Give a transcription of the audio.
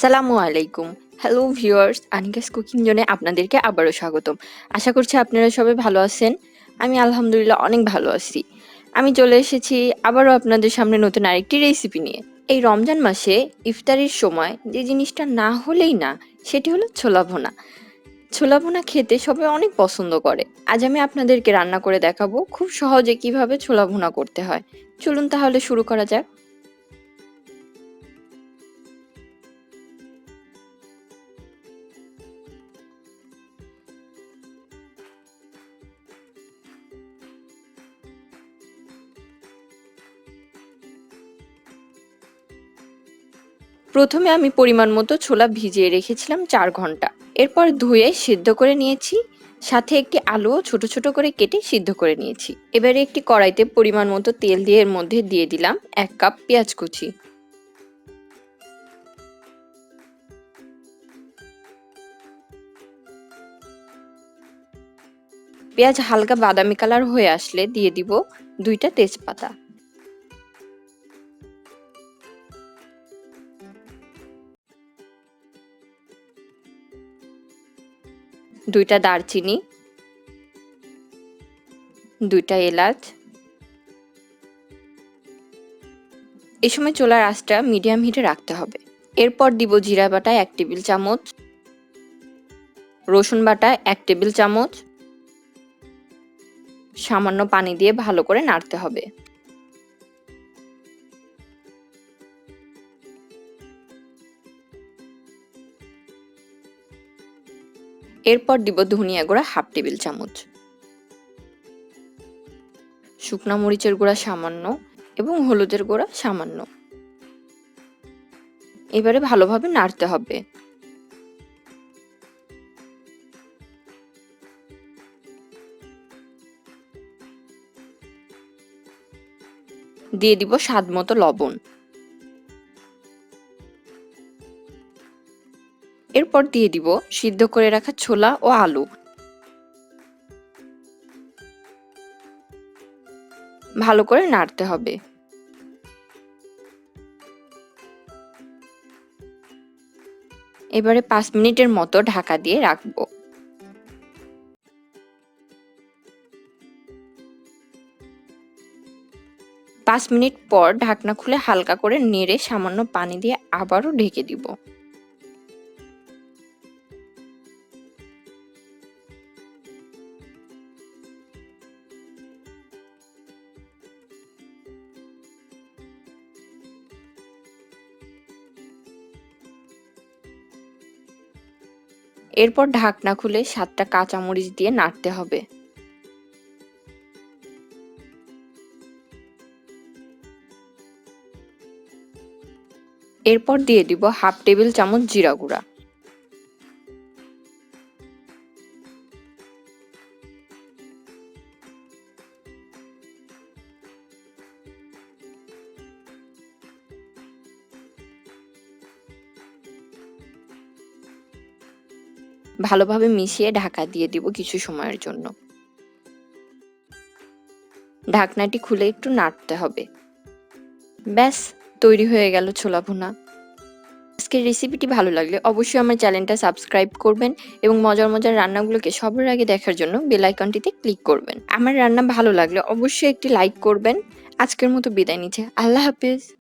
আসসালামু আলাইকুম। Hello viewers, Anika's cooking জোনে আপনাদেরকে আবারও স্বাগতম। আশা করছি আপনারা সবাই ভালো আছেন। আমি আলহামদুলিল্লাহ অনেক ভালো আছি। আমি চলে এসেছি আবারও আপনাদের সামনে নতুন আরেকটি রেসিপি নিয়ে। এই রমজান মাসে ইফতারির সময় যে জিনিসটা না হলেই না, সেটি হলো ছোলা ভুনা। ছোলা ভুনা খেতে সবাই অনেক পছন্দ করে। আজ আমি আপনাদেরকে রান্না করে দেখাবো খুব সহজে কিভাবে ছোলা ভুনা করতে হয়। চলুন তাহলে শুরু করা যাক। প্রথমে আমি পরিমাণ মতো ছোলা ভিজিয়ে রেখেছিলাম ৪ ঘন্টা। এরপর ধুয়ে সিদ্ধ করে নিয়েছি। সাথে একটি আলুও ছোট ছোট করে কেটে সিদ্ধ করে নিয়েছি। এবারে একটি কড়াইতে পরিমাণ মতো তেল দিয়ে এর মধ্যে দিয়ে দিলাম ১ কাপ পেঁয়াজ কুচি। পেঁয়াজ হালকা বাদামি কালার হয়ে আসলে দিয়ে দিব ২টা তেজপাতা, ২টা দারচিনি, ২টা এলাচ। এই সময় চুলার আঁচটা মিডিয়াম হিটে রাখতে হবে। এরপর দিব জিরা বাটা ১ টেবিল চামচ, রসুন বাটা ১ টেবিল চামচ। সামান্য পানি দিয়ে ভালো করে নাড়তে হবে। এরপর দিব ধনিয়া গুঁড়া ১/২ টেবিল চামচ, শুকনা মরিচের গুঁড়া সামান্য এবং হলুদের গুঁড়া সামান্য। এবারে ভালোভাবে নাড়তে হবে। দিয়ে দিব স্বাদ মতো লবণ। এরপর দিয়ে দিব সিদ্ধ করে রাখা ছোলা ও আলু। ভালো করে নাড়তে হবে। এবারে ৫ মিনিটের মতো ঢাকা দিয়ে রাখবো। ৫ মিনিট পর ঢাকনা খুলে হালকা করে নেড়ে সামান্য পানি দিয়ে আবারও ঢেকে দিব। এরপর ঢাকনা খুলে ৭টা কাঁচামরিচ দিয়ে নাড়তে হবে। এরপর দিয়ে দিব ১/২ টেবিল চামচ জিরা গুঁড়া। ভালোভাবে মিশিয়ে ঢাকা দিয়ে দিব কিছু সময়ের জন্য। ঢাকনাটি খুলে একটু নাড়তে হবে। ব্যাস, তৈরি হয়ে গেল ছোলা ভুনা। আজকের রেসিপিটি ভালো লাগলে অবশ্যই আমার চ্যানেলটা সাবস্ক্রাইব করবেন এবং মজার মজার রান্নাগুলোকে সবার আগে দেখার জন্য বেল আইকনটিতে ক্লিক করবেন। আমার রান্না ভালো লাগলে অবশ্যই একটি লাইক করবেন। আজকের মতো বিদায় নিচ্ছি। আল্লাহ হাফেজ।